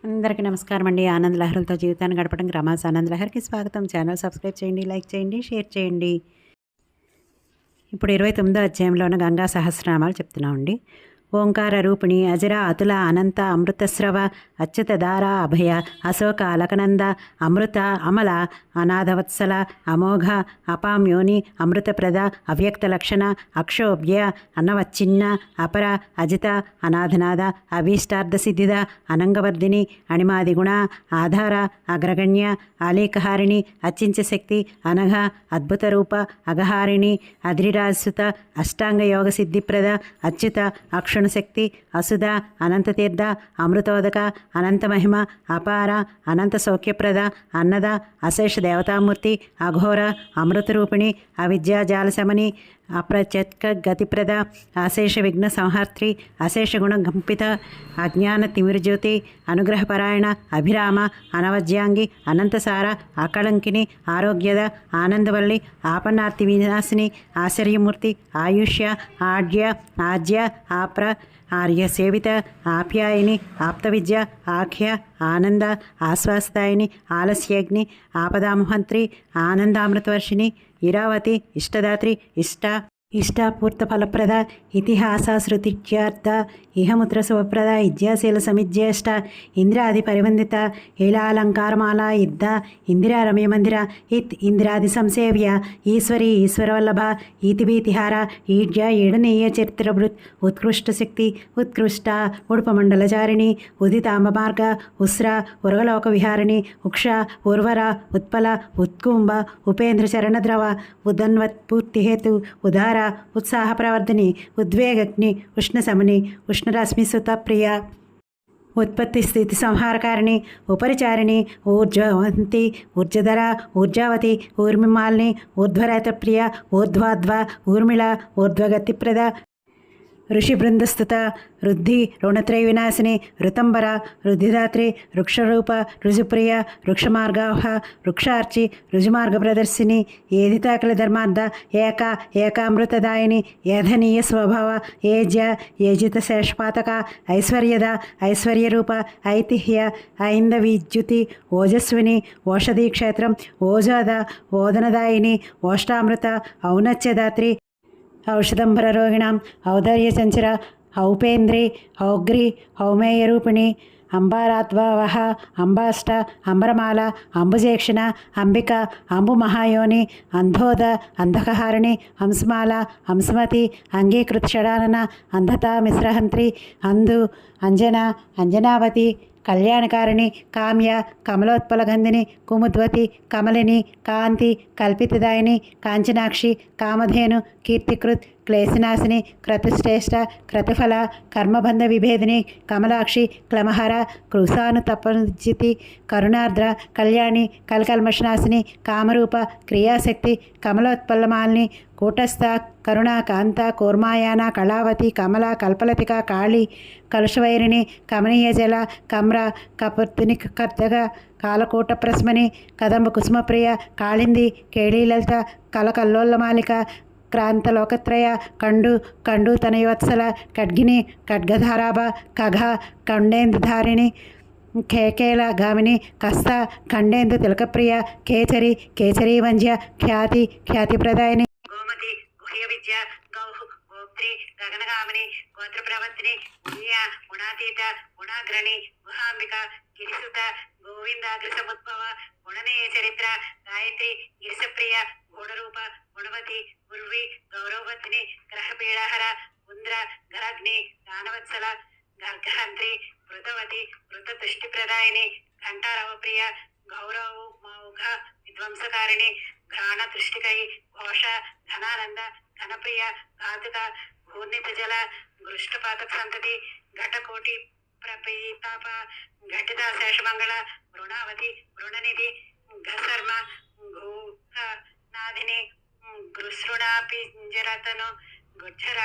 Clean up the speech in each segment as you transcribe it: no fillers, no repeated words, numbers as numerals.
అందరికీ నమస్కారం అండి. ఆనంద్ లహరులతో జీవితాన్ని గడపడం రమాస్ ఆనంద్ లహర్కి స్వాగతం. ఛానల్ సబ్స్క్రైబ్ చేయండి, లైక్ చేయండి, షేర్ చేయండి. ఇప్పుడు 29వ అధ్యాయంలోని గంగా సహస్రనామాలు చెప్తున్నామండి. ఓంకార రూపిణి అజర అతుల అనంత అమృతస్రవ అచ్యుతధార అభయ అశోక అలకనంద అమృత అమల అనాథవత్సల అమోఘ అపామ్యోని అమృతప్రద అవ్యక్త లక్షణ అక్షోభ్య అన్నవచ్చిన్న అపర అజిత అనాథనాథ అభీష్టార్థసిద్ధిద అనంగవర్ధిని అణిమాదిగుణ ఆధార అగ్రగణ్య ఆలేఖహారిణి అచ్చించ శక్తి అనఘ అద్భుత రూప అగహారిణి అద్రిరాజసుత అష్టాంగ యోగ సిద్ధిప్రద అచ్యుత అక్షుణ శక్తి అసుధ అనంతతీర్థ అమృతోదక అనంత మహిమ అపార అనంత సౌఖ్యప్రద అన్నద అశేష దేవతామూర్తి అఘోర అమృతరూపిణి అవిద్యాజాలశమని అప్రచత్క గతిప్రద అశేష విఘ్న సంహర్త్రి అశేష గుణ గంపిత అజ్ఞాన తిమిరజ్యోతి అనుగ్రహపరాయణ అభిరామ అనవజ్యాంగి అనంతసార అకళంకిని ఆరోగ్యద ఆనందవల్లి ఆపన్నార్తి వినాశిని ఆశ్చర్యమూర్తి ఆయుష్య ఆడ్య ఆజ్య ఆప్ర ఆర్య సేవిత ఆప్యాయిని ఆప్తవిద్య ఆఖ్య ఆనంద ఆశ్వాసదాయిని ఆలస్యగ్ని ఆపదామహంత్రి ఆనందామృతవర్షిణి ఇరావతి ఇష్టదాత్రి ఇష్టాపూర్త ఫలప్రద ఇతిహాసశ్రుతిత్యార్థ ఇహముద్ర శుభప్రద విద్యాశీల సమిజ్యేష్ట ఇంద్రాది పరివందిత హేళాలంకారమాల యుద్ధ ఇందిరా రమ్యమందిర ఇత్ ఇందిరాది సంసేవ్య ఈశ్వరి ఈశ్వరవల్లభ ఈతిభీతిహార ఈడ్య ఏడనీయ చరిత్రభృత్ ఉత్కృష్ట శక్తి ఉత్కృష్ట ఉడుపమండలచారిణి ఉదితాంబమార్గ ఉస్ర ఉరగలోక విహారిణి ఉక్ష ఉర్వర ఉత్పల ఉత్కుంభ ఉపేంద్ర చరణద్రవ ఉదన్వత్పూర్తిహేతు ఉదార ఉత్సాహ ప్రవర్ధని ఉద్వేగగ్ని ఉష్ణశమని ఉష్ణరశ్మిసుత ప్రియ ఉత్పత్తి స్థితి సంహారకారిణి ఉపరిచారిణి ఊర్జవంతి ఊర్జధర ఊర్జావతి ఊర్మిమాలిని ఊర్ధ్వరేతప్రియ ఊర్ధ్వాధ్వ ఊర్మిళ ఊర్ధ్వగతిప్రద ఋషిబృందస్తుత రుద్ధి రుణత్రయ వినాశిని ఋతంబర రుద్ధిదాత్రి వృక్షరూప రుజుప్రియ వృక్షమార్గాహ వృక్షార్చి రుజుమార్గ ప్రదర్శిని ఏదితాకల ధర్మార్థ ఏకామృతదాయిని ఏధనీయ స్వభావ ఏజ్య ఏజిత శేషపాతక ఐశ్వర్యద ఐశ్వర్యరూప ఐతిహ్య ఐందవిద్యుతి ఓజస్విని ఓషధీ క్షేత్రం ఓజాద ఓదనదాయిని ఓష్టామృత ఔన్నత్యదాత్రి ఔషధంబర రోగిణాం ఔదర్యచంచర ఔపేంద్రి ఔగ్రి ఔమేయరూపిణి అంబారాత్వహ అంబాష్ట అంబరమాల అంబుజేక్షణ అంబిక అంబుమహాయోని అంధోద అంధకహారిణి హంసమాల హంసమతి అంగీకృత షడానన అంధత మిశ్రహంత్రి అందు అంజన అంజనావతి కళ్యాణకారిణి కామ్య కమలోత్పలగంధిని కుముద్వతి కమలిని కాంతి కల్పితదాయిని కాంచనాక్షి కామధేను కీర్తికృత్ క్లేశనాశిని క్రతుశ్రేష్ఠ క్రతుఫల కర్మబంధ విభేదిని కమలాక్షి క్లమహర కృసానుతపజితి కరుణార్ద్ర కళ్యాణి కల్కల్మషనాశిని కామరూప క్రియాశక్తి కమలోత్పల్లమాలిని కూటస్థ కరుణా కాంత కూర్మాయాన కళావతి కమల కల్పలతిక కాళి కలుషవైరిణి కమనీయ జల కమ్ర కపర్తిని కర్తగ కాలకూట ప్రస్మని కదంబ కుసుమప్రియ కాళింది కేళీలలిత కలకల్లోల్లమాలిక క్రాంతలోకత్రయ కండు తనయవత్సల ఖడ్గిని ఖడ్గధారాభ ఖగ ఖండేందుధారిణి ఖేకేల గామిని కస్త ఖండేందు తిలకప్రియ కేచరీ వంజ్య ఖ్యాతిప్రదాయిని గోమతి గుహ్య విద్య గౌహు గోత్రి గగనగామిని గోత్రప్రవర్తిని పుణ్య గుణాతీత గుణాగ్రణి గుహాంబిక గిరిసుత గోవిందాగ్రసముద్భవ గుణనేయ చరిత్ర గాయత్రి గిరిసప్రియ గుణరూప గుణవతి గుర్వి గౌరవవతిని గ్రహపీడాహర ఉంద్ర గరగ్ని దానవత్సల గర్గహంత్రి వృతవతి వృతదృష్టిప్రదాయిని ఘంటారవప్రియ గౌరవు మౌఘ విధ్వంసకారిణి ఘ్రాణ దృష్టికై ఘోష ఘనానంద ఘనప్రియ ఘాతుక ఘూర్ణిత జల గృష్టపాతక సంతతి ఘటకోటి ప్రపీతాప ఘటిత శేషమంగళ వృణావతి వృణనిధి ఘసర్మ నాదిని గృసృణాపింజరతను గుజ్జర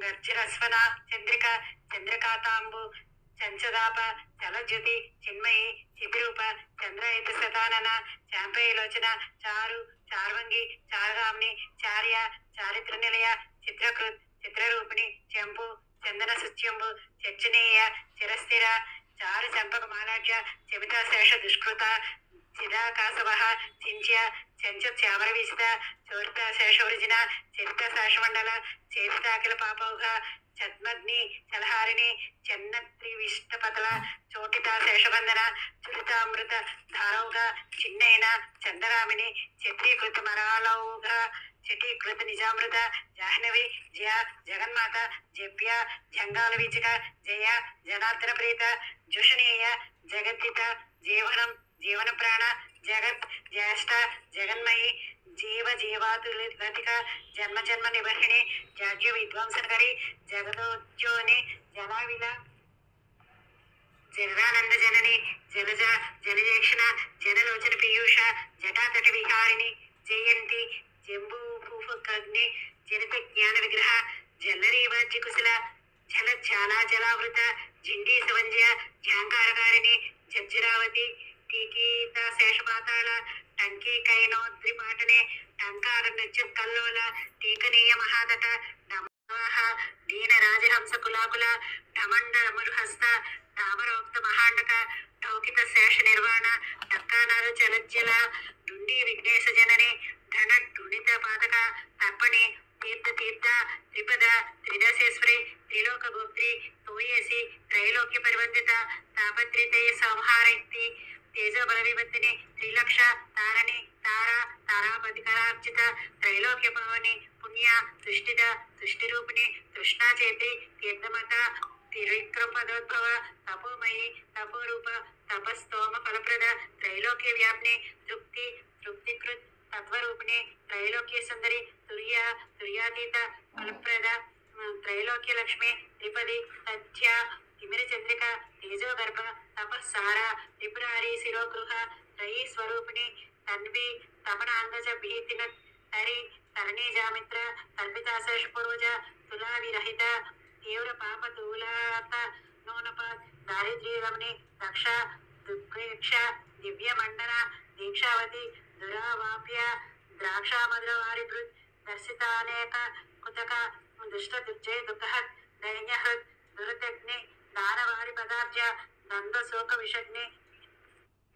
గర్జరస్వన చంద్రిక చంద్రకాతాంబు చంచదాప చలజ్యుతి చిన్మయి చితిరూప చంద్రయుత శతానన చాంపేయలోచన చారు చార్వంగి చారగామిని చార్య చారిత్ర నిలయ చిత్రకృత్ చిత్రరూపిణి చెంపు చందన సుత్యంబు చర్చనీయ చిరస్థిర చారు చంపక మాలాఢ్య చమితా శేష దుష్కృత చిదాకాశవ చింత్య చెంచుత్యామర విజిత చోరిత శేషోరిజిన చరిత శాషమండల చేతితాకిల పాపౌఘ చద్మగ్ని చలహారిణి చెన్నత్రివిష్టపతల చోటిత శేషబంధన చురితామృత ధారౌఘ చిన్నైన చందరామిని చత్రీకృత మరాళౌఘ చటీకృత నిజామృత జాహ్నవి జయ జగన్మాత జప్య జంగాల వీచిక జయ జనార్దన ప్రీత జుషణీయ జగద్దిత జీవనం జీవన ప్రాణ జగత్ జ్యేష్ఠ జగన్మయి జీవ జీవాతులిక జన్మ జన్మ నివర్హిణి జాగ్య విధ్వంసనకరి జగదోజ్యోని జలావిల జగదానంద జనని జలజ జలజేక్షణ జనలోచన పీయూష జటాతట విహారిణి జయంతి జంబూభూఫగ్ని జనిత జ్ఞాన విగ్రహ జల్లరీవాజ్య కుశల జల జ్వాలా జలావృత జిండీ సవంజ్య ఝాంకారకారిణి జజ్జరావతి టీకీత శేషపాతాళ టంకీకైనోద్రిపాటనే టంకార నృత్య కల్లోల టీకనీయ మహాదట డమాహ దీన రాజహంస కులాకుల ఢమండ మరుహస్త డామరోక్త మహాండక టౌకిత శేష నిర్వాణ టక్కానారు చలజ్జల డుండి విఘ్నేశ జనని ధన ఢుణిత పాతక తర్పణి తీర్థ తీర్థ త్రిపద త్రిదశేశ్వరి త్రిలోక గోత్రి తోయేసి త్రైలోక్య పరివర్తిత తాపత్రితయ సంహారక్తి తేజబల విభత్తిని త్రిలక్ష తారణి తార తారాపతికరార్చిత త్రైలోక్య పవని పుణ్య సృష్టిద సృష్టి రూపిణి తృష్ణా చేతి తీర్థమత త్రివిక్రమ పదోద్భవ తపోమయి తపోరూప తపస్తోమ ఫలప్రద త్రైలోక్య వ్యాప్ని తృప్తి తృప్తికృత్ తత్వరూపిణి త్రైలోక్య సుందరి తుర్య తుర్యాతీత ఫలప్రద త్రైలోక్య లక్ష్మి త్రిపది తథ్య తిమిర చంద్రిక తేజోగర్భ తపస్సార త్రిపురారి శిరోగృహ త్రయీ స్వరూపిణి తన్వి తపనాంగజ భీతిన తరి తరణీ జామిత్ర కల్పితాశేష పూర్వజ తులా విరహిత తీవ్ర పాప తూలాత నూనప దారిద్ర్యరమణి రక్ష దుర్భిక్ష దివ్య మండన దీక్షావతి దురావాప్య ద్రాక్షామధుర వారిభృత్ దర్శితానేక కుతక దుష్ట దుర్జయ దుఃఖహత్ దైన్యహృత్ దురతగ్ని దానవారి పదాబ్జ ద్వంద్వ శోక విషగ్ని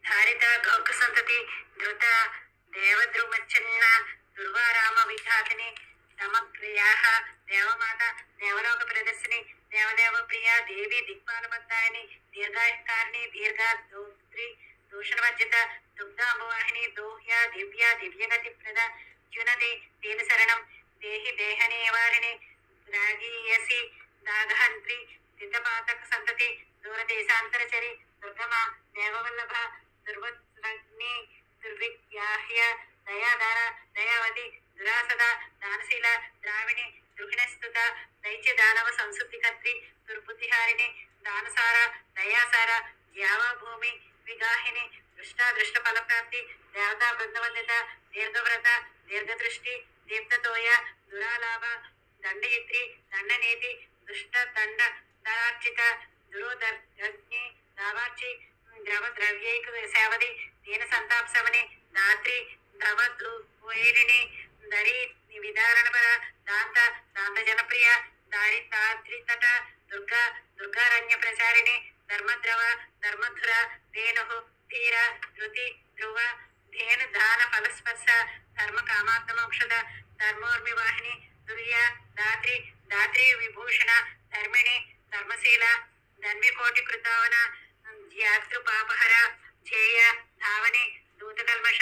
ధారిత గౌక సంతతి ధృత దేవద్రుమచ్చన్న దుర్వారామ విఘాతిని సమక్రియా దేవమాత దేవలోక ప్రదర్శిని దేవదేవ ప్రియ దేవి దిక్పాలబద్ధాయని దీర్ఘాయుకారిణి దీర్ఘాధోత్రి దూషణవర్జిత దుగ్ధాంబవాహిని దోహ్య దివ్య దివ్యగతి ప్రద యునది దీని శరణం దేహి దేహ నివారిణి రాగీయసి దాగహంత్రి సిద్ధపాతక సంతతి దూరదేశాంతరచరి దుర్గమ దేవవల్లభ దుర్వగ్ని దుర్విగ్యాహ్య దయాధార దయావతి దురాసద దానశీల ద్రావిణి దృహిణస్తుత దైత్య దానవ సంశుద్ధికర్త్రి దుర్బుద్ధిహారిణి దానసార దయాసార ద్యావభూమి విగాహిని దృష్ట ఫలప్రాప్తి దేవతా బృందవందిత దీర్ఘవ్రత దీర్ఘదృష్టి దీప్తతోయ దురాలాభ దండయిత్రి దండనేతి దుష్ట దండ దరార్చిత దురోదర్గ్ని దావార్చి ద్రవ ద్రవ్యైక సేవది దీన సంతాప్సవని దాత్రి ద్రవద్రువైరిణి దరి విదారణపర దాంత దాంత జనప్రియ దారి తాద్రితట దుర్గా దుర్గారణ్య ప్రచారిణి ధర్మద్రవ ధర్మధుర ధేను ధీర ధృతి ధ్రువ ధేను దాన ఫలస్పర్శ ధర్మ కామాత్మోక్షద ధర్మోర్మివాహిని దుర్య దాత్రి దాత్రి విభూషణ ధర్మిణి ధర్మశీల ధన్వికోటి కృతావన జ్యాతృపాపహర ధ్యేయ ధావని దూతకల్మష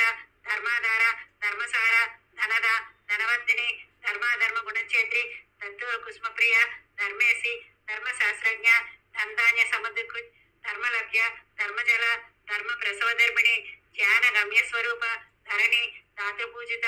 ధర్మాధార ధర్మసార ధనద ధనవర్ధిని ధర్మాధర్మ గుణచేత్రి తత్వ కుస్మప్రియ ధర్మేసి ధర్మశాస్త్రజ్ఞ ధన్ధాన్య సముద్రకృత్ ధర్మలభ్య ధర్మజల ధర్మ ప్రసవధర్మిణి జ్ఞాన గమ్య స్వరూప ధరణి దాతృపూజిత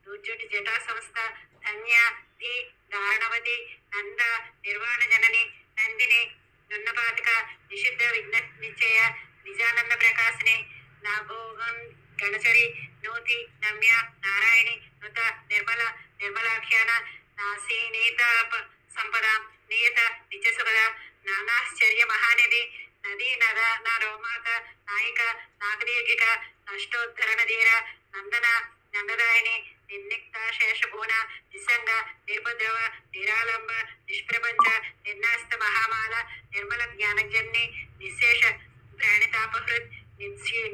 దూర్జుటి జటా సంస్థ ధన్య ధీ దారణవతి నంద నిర్వాణ జనని నందిని నున్నపాతిక నిషిద్ధ విఘ్న నిశ్చయ నిజానంద ప్రకాశిని నాభోగం గణచరి నూతి నమ్య నారాయణి నుత నిర్మల నిర్మలాఖ్యాన నాసీనీత సంపద నియత నిత్యసుపద నానాశ్చర్య మహానిధి నదీ నద నా రోమాత నాయిక నాగదీర్ఘిక నష్టోద్ధరణ ధీర నందన నందదాయిని నిర్నిక్త శేషభూన నిస్సంగ నిర్భద్రవ నిరాలంబ నిష్ప్రపంచ నిర్నాస్త మహామాల నిర్మల జ్ఞానజన్ని నిశేష ప్రాణితాపహృత్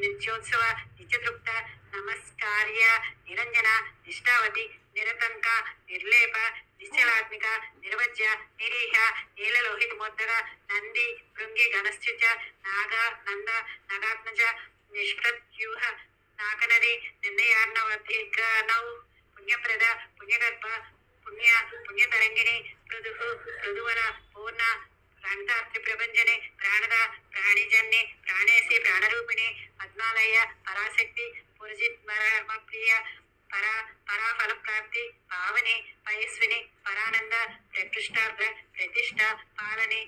నిత్యోత్సవ నిత్యతృప్త నమస్కార్య నిరంజన నిష్ఠావతి నిరతంక నిర్లేప నిశ్చలాత్మిక నిర్వజ్య నిరీహ నీలలోహిత మోద్దగ నంది భృంగి గణస్థిత నాగ నంద నగాత్మజ నిష్ప్రత్యూహ నాకనది నిర్ణయార్ణవధిగణౌ పుణ్యప్రద పుణ్యగర్భ పుణ్యతరంగిణి మృదువల పూర్ణ ప్రాణతాత్రి ప్రభంజనే ప్రాణద ప్రాణిజన్నే ప్రాణేసి ప్రాణరూపిణి పద్మాలయ పరాశక్తి పురజిత్మరమ ప్రియ పరాఫల ప్రాప్తి పావని పయస్విని పరానంద ప్రకృష్టార్థ ప్రతిష్ట పాలని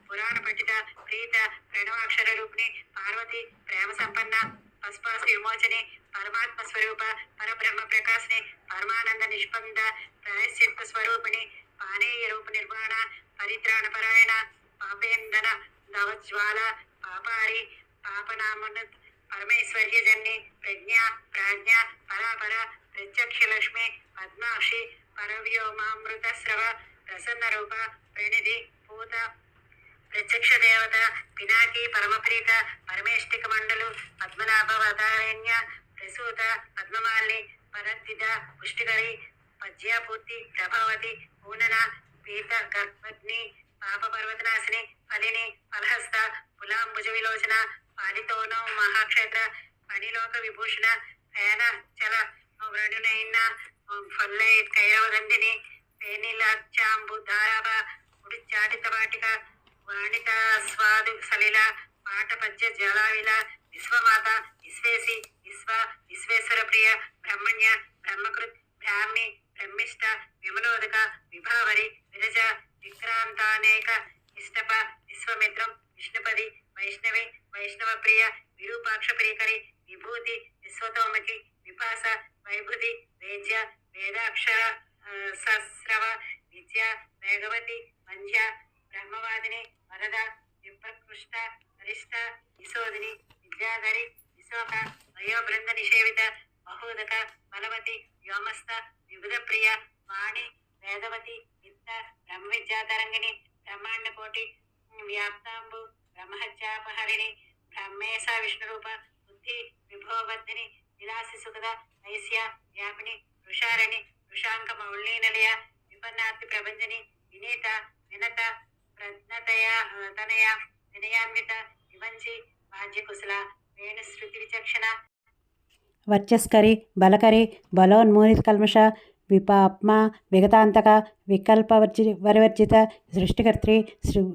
పురాణ పఠిత ప్రీత ప్రణవాక్షర రూపిణి పార్వతి ప్రేమ సంపన్న పస్పాస విమోచని పరమాత్మ స్వరూప పరబ్రహ్మ ప్రకాశిని పరమానంద నిష్పంద ప్రాయశ్చిత్త స్వరూపిణి పానేయ రూప నిర్వాణ పరిత్రాణ పరాయణ పాపేందన దవజ్వాల పాపారి పాపనామన పరమేశ్వర్య జన్ని ప్రజ్ఞ ప్రాజ్ఞ పరాపర ప్రత్యక్ష లక్ష్మి పద్మాక్షి పరవ్యోమామృత స్రవ ప్రసన్న రూప ప్రణిధి పూత ప్రత్యక్ష దేవత పినాకి పరమప్రీత పరమేష్టిక మండలు పద్మనాభవతారణ్య ప్రసూత పద్మమాలిని పరద్దిద పుష్టికరి పద్యాపూర్తి ప్రభావతి పూనన పీత గర్భగ్ని పాప పర్వతనాశిని ఫలిని ఫలహస్త పులాంబుజ విలోచన పాలితోనో మహాక్షేత్ర పణిలోక విభూషణ ఫేన చల వ్రణునైన ఫల్లై కైరవదందిని పేనిలాచాంబు ధారాభ ఉడిచాటిత వాటిక వాణిత స్వాదు సలిల పాట పద్య జలావిల విశ్వమాత విశ్వేసి విశ్వేశ్వర ప్రియ బ్రహ్మణ్య బ్రహ్మకృత్ బ్రాహ్మి బ్రహ్మిష్ట విమలోదక విభావరి విరజ విక్రాంతానేక ఇష్టప విశ్వమిత్రం విష్ణుపది వైష్ణవి వైష్ణవ ప్రియ విరూపాక్ష ప్రియకరి విభూతి విశ్వతోమకి విభాస వైభూతి వేద్య వేదాక్షర సస్రవ విద్య వేగవతి వంధ్య బ్రహ్మవాదిని వరద విప్రకృష్ట వరిష్ట విశోధిని విద్యాధరి విశోక వయోబృంద నిషేవిత బహోదక బలవతి వ్యోమస్థ విబుధ ప్రియ వాణి వేదవతి విత్త బ్రహ్మ విద్యాతరంగిణి బ్రహ్మాండ కోటి వ్యాప్తాంబు బ్రహ్మహత్యాపహరిణి బ్రహ్మేశ విష్ణురూప బుద్ధి విభోవర్ధిని విలాసి సుఖద వైశ్య వ్యాపిని వృషారణి వృషాంక మౌళీనలయ విపన్నార్తి ప్రభంజని వినీత వినత ప్రజ్ఞతయ తనయ వినయాన్విత వివంచి వాద్యకుశల వేణుశ్రుతి విచక్షణ వర్చస్కరి బలకరి బలోన్మూలిత కల్మష విపాప్మ విగతాంతక వికల్పవర్జిత సృష్టికర్త్రి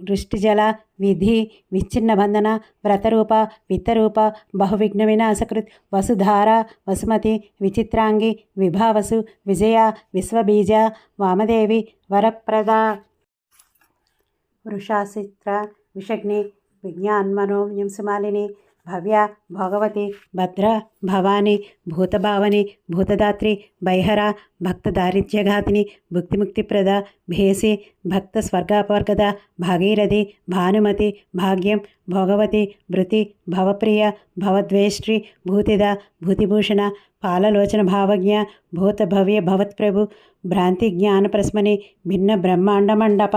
వృష్టిజల విధి విచ్ఛిన్న బంధన వ్రతరూప విత్తరూప బహువిఘ్న వినాశకృత్ వసుధార వసుమతి విచిత్రాంగి విభావసు విజయ విశ్వబీజ వామదేవి వరప్రద వృషాసిత్ర విషగ్ని విజ్ఞాన్మనోంశమాలిని భవ్య భోగవతి భద్ర భవాని భూతభావని భూతదాత్రి బైహర భక్తదారిద్ర్యఘాతిని భుక్తిముక్తిప్రద భేసి భక్త స్వర్గాపవర్గద భాగీరథి భానుమతి భాగ్యం భోగవతి భృతి భవప్రియ భవద్వేష్ట్రి భూతిద భూతిభూషణ పాలలోచన భావజ్ఞ భూతభవ్య భవత్ప్రభు భ్రాంతి జ్ఞాన ప్రస్మని భిన్న బ్రహ్మాండ మండప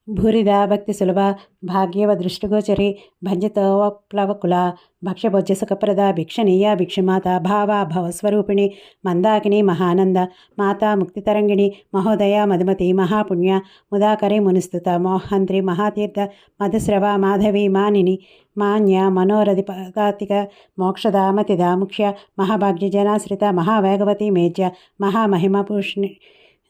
భూరిదా భక్తి సులభ భాగ్యవ దృష్టిగోచరి భంజితోప్లవకుల భక్ష్యభోజ్య సుఖప్రద భిక్షణీయ భిక్షమాత భావ భవస్వరూపిణి మందాకిని మహానంద మాతా ముక్తితరంగిణి మహోదయ మధుమతి మహాపుణ్య ముదాకరి మునిస్తుత మోహంత్రి మహాతీర్థ మధుస్రవ మాధవి మానిని మాన్య మనోరథి పదాతిక మోక్షద మతిద ముఖ్య మహాభాగ్యజనాశ్రిత మహావేగవతి మేజ్య మహామహిమ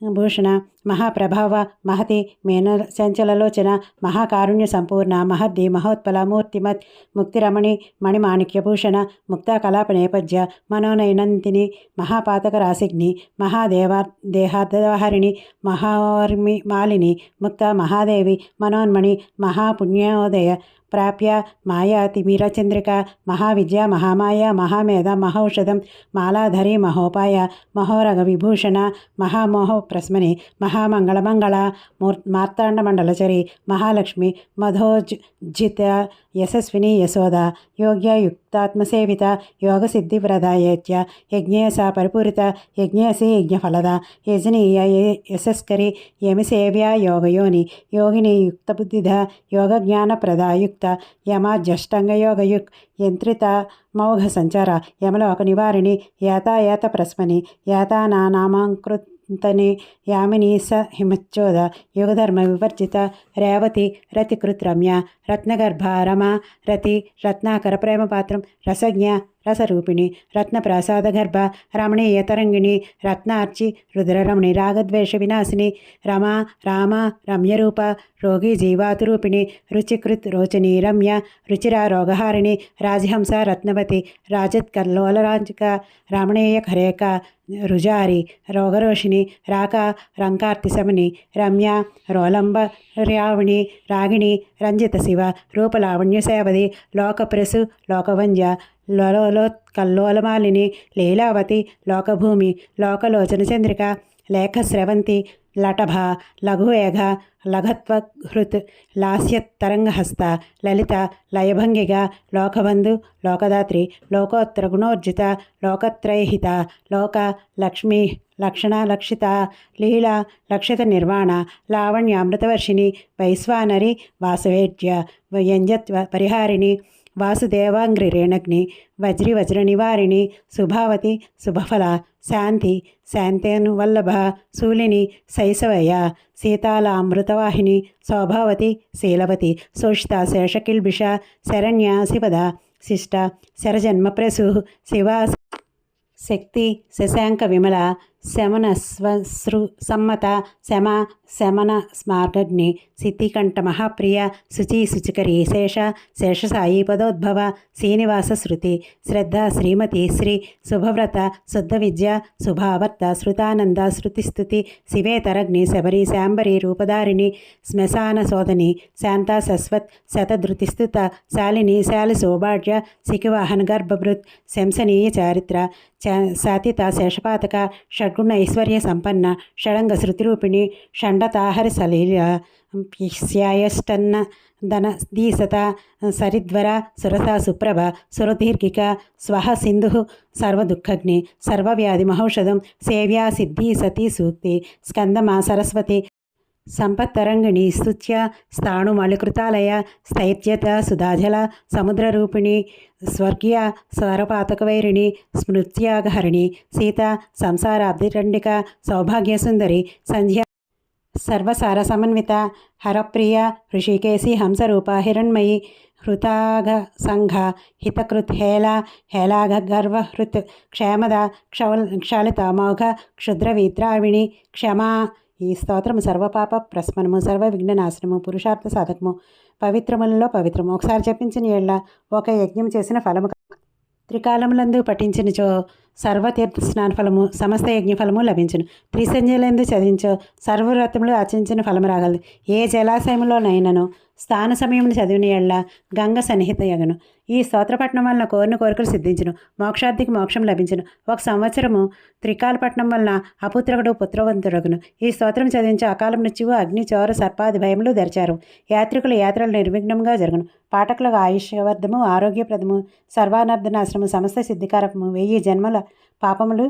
భూషణ మహాప్రభావ మహతి మేన చంచలలోచన మహాకారుణ్య సంపూర్ణ మహద్ది మహోత్పల మూర్తిమత్ ముక్తిరమణి మణిమాణిక్యభూషణ ముక్త కలాప నేపథ్య మనోనయనంతిని మహాపాతక రాశిగ్ని దేహార్థహరిణి మహార్మి మాలిని ముక్త మహాదేవి మనోన్మణి మహాపుణ్యోదయ ప్రాప్య మాయాతిమిరచంద్రిక మహావిద్య మహామాయ మహామేధ మహౌషధం మాలాధరి మహోపాయ మహోరగ విభూషణ మహామోహ ప్రస్మని మహామంగళమంగళ మార్తాండమండలచరి మహాలక్ష్మి మధోజ్జిత యశస్విని యశోద యోగ్యయుక్త యుక్తాత్మసేవిత యోగసిద్ధిప్రదాయేత్య యజ్ఞేశ పరిపూరిత యజ్ఞేసి యజ్ఞఫలద యజనీయ యశస్కరి యమిసేవ్య యోగయోని యోగిని యుక్తబుద్ధిద యోగజ్ఞానప్రదాయుక్త యమాజ్యష్టంగయోగయుక్ యంత్రిత మౌఘ సంచార యమలోక నివారిణి యాతాయాత ప్రస్మని యాతానామాంకృతని యామిని స హిమచ్చోద యుగధర్మ వివర్జిత రేవతి రతికృత్ రమ్య రత్నగర్భ రమ రతి రత్నాకర ప్రేమపాత్రం రసజ్ఞ రసరూపిణి రత్నప్రాసాదగర్భ రమణీయ తరంగిణి రత్నార్చి రుద్రరమణి రాగద్వేష వినాశిని రమ రామ రమ్యరూప రోగి జీవాతురూపిణి రుచికృత్ రోచని రమ్య రుచిరారోగహారిణి రాజహంస రత్నవతి రాజత్కల్లోలరాంచిక రమణీయ ఖరేక రుజారి రోగరోషిణి రాక రంకార్తిశమని రమ్య రోలంబ ర్యావిణి రాగిణి రంజిత శివ రూపలావణ్యసేవది లోకప్రసు లోకవంజ లోలోత్కల్లోలమాలిని లీలావతి లోకభూమి లోకలోచన చంద్రిక లేఖస్రవంతి లటభ లఘువేఘ లఘత్వహృత్ లాస్యతరంగహస్త లలిత లయభంగిగా లోకబంధు లోకదాత్రి లోకోత్తర గుణోర్జిత లోకత్రైహిత లోక లక్ష్మి లక్షణ లక్షిత లీలా లక్షిత నిర్వాణ లావణ్యామృతవర్షిణి వైశ్వానరి వాసవేద్య వ్యంజత్వ పరిహారిణి వాసుదేవాంగ్రిరేణగ్ని వజ్ర నివారిణి శుభావతి శుభఫల శాంతి శాంతేనువల్లభ శూలిని శైశవయ సీతాలామృతవాహిని శోభావతి శీలవతి శోషిత శేషకిల్బిష శరణ్య శివద శిష్ట శరజన్మప్రసు శివా శక్తి శశాంక విమల శమనస్వశ్రు సమ్మత శమ శమన స్మార్గగ్ని సిద్ధికంఠ మహాప్రియ శుచి శుచికరి శేషసాయి పదోద్భవ శ్రీనివాస శృతి శ్రద్ధ శ్రీమతి శ్రీ శుభవ్రత శుద్ధ విద్య శుభావర్త శృతానంద శృతిస్తుతి శివేతరగ్ని శబరి శాంబరి రూపధారిణి శ్మశాన శోధని శాంత శశ్వత్ శతధృతిస్తుత శాలిని శాలి సౌభాగ్య శిఖివాహన గర్భభృత్ శంసనీయ చారిత్ర సాతిత శేషపాతక షడ్గుణ ఐశ్వర్య సంపన్న షడంగ శృతిరూపిణి షండతాహరి సలీల శ్యాయష్టన్న ధన దీసత సరిద్వర సురస సుప్రభ సురదీర్ఘిక స్వహ సింధు సర్వదుఃఖగ్ని సర్వవ్యాధి మహౌషధం సేవ్యా సిద్ధి సతీ సూక్తి స్కందమా సరస్వతి సంపత్తరంగిణి స్తుత్య స్థాణుమళికృతాలయ స్థైర్యత సుధాజల సముద్రరూపిణి స్వర్గీయ స్వరపాతకవైరిణి స్మృత్యాగహరిణి సీత సంసారాబ్దిరండిక సౌభాగ్యసుందరి సంధ్య సర్వసార సమన్విత హరప్రియ ఋషికేశి హంసరూప హిరణ్మయి హృతాగ సంఘ హితకృత్ హేలాగ గర్వహృత్ క్షేమద క్షాళిత మౌఘ క్షుద్రవిద్రావిణి క్షమా. ఈ స్తోత్రము సర్వపాప ప్రస్మనము సర్వ విఘ్ననాశనము పురుషార్థ సాధకము పవిత్రములలో పవిత్రము. ఒకసారి జపించిన ఏళ్ళ ఒక యజ్ఞం చేసిన ఫలము త్రికాలములందు పఠించినచో సర్వతీర్థ స్నాన ఫలము సమస్త యజ్ఞ ఫలము లభించును. త్రిసంధ్యలందు చదివించో సర్వవ్రతములు ఆచరించిన ఫలము రాగలదు. ఏ జలాశయములోనైనను స్థాన సమయమును చదివిన ఏళ్ళ గంగ సన్నిహిత యగను. ఈ స్తోత్రపట్నం వలన కోరిన కోరికలు సిద్ధించును. మోక్షార్థికి మోక్షం లభించును. ఒక సంవత్సరము త్రికాలపట్నం వలన అపుత్రకుడు పుత్రవంతుడగును. ఈ స్తోత్రం చదివించి అకాల మృత్యువు అగ్ని చోర సర్పాది భయములు దరిచారు. యాత్రికుల యాత్రలు నిర్విఘ్నంగా జరుగును. పాఠకులకు ఆయుష్యవర్ధము ఆరోగ్యప్రదము సర్వానర్ధనాశ్రము సమస్త సిద్ధికారకము 1000 జన్మల పాపములు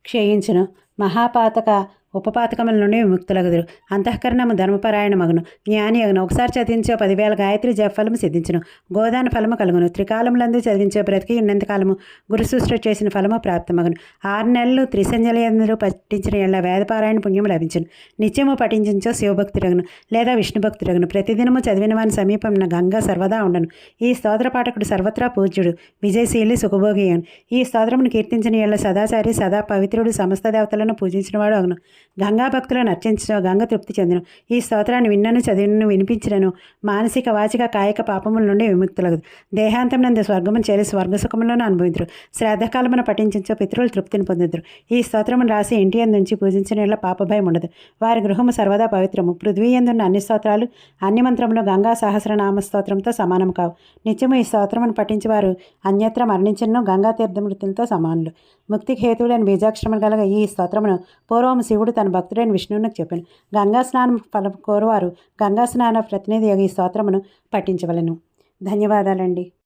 క్షయించును. మహాపాతక ఉపపాతకముల నుండి విముక్తులగుదురు. అంతఃకరణము ధర్మపరాయణ మగును. జ్ఞాని అగును. ఒకసారి చదివించే 10,000 గాయత్రి జపఫలము సిద్ధించును. గోదాన ఫలము కలుగును. త్రికాలములందు చదివించే బ్రతికి ఉన్నంతకాలము గురుసృష్టి చేసిన ఫలము ప్రాప్తమగును. 6 నెలలు త్రిసంజలందరూ పఠించిన ఎళ్ళ వేదపారాయణ పుణ్యము లభించును. నిత్యము పఠించో శివభక్తురగును లేదా విష్ణుభక్తురగును. ప్రతిదినము చదివిన వాని సమీపమున గంగా సర్వదా ఉండను. ఈ స్తోత్ర పాఠకుడు సర్వత్రా పూజ్యుడు విజయశీలి సుఖభోగియను. ఈ స్తోత్రమును కీర్తించిన ఎళ్ళ సదాచారి సదా పవిత్రుడు సమస్త దేవతలను పూజించినవాడు అగును. గంగా భక్తులను అర్చించడం గంగ తృప్తి చెందును. ఈ స్తోత్రాన్ని విన్నను చదివినను వినిపించినను మానసిక వాచిక కాయక పాపముల నుండి విముక్తులగదు. దేహాంతం నందు స్వర్గమును చేరి స్వర్గసుఖములను అనుభవించరు. శ్రాద్ధకాలమును పఠించో పితృలు తృప్తిని పొందుదురు. ఈ స్తోత్రమును రాసి ఇంటి నుంచి పూజించిన ఎడల పాపభయం ఉండదు. వారి గృహము సర్వదా పవిత్రము. పృథ్వీ యందున్న అన్ని స్తోత్రాలు అన్ని మంత్రములు గంగా సహస్రనామ స్తోత్రంతో సమానం కావు. నిత్యము ఈ స్తోత్రమును పఠించేవారు అన్యత్ర మరణించిన గంగా తీర్థమృతులతో సమానులు. ముక్తికి హేతువులైన బీజాక్షరములు కలగ ఈ స్తోత్రమును పూర్వము శివుడు తన భక్తుడైన విష్ణువునికి చెప్పాను. గంగా స్నానం ఫలం కోరువారు గంగా స్నాన ప్రతినిధి ఈ స్తోత్రమును పఠించవలను. ధన్యవాదాలండి.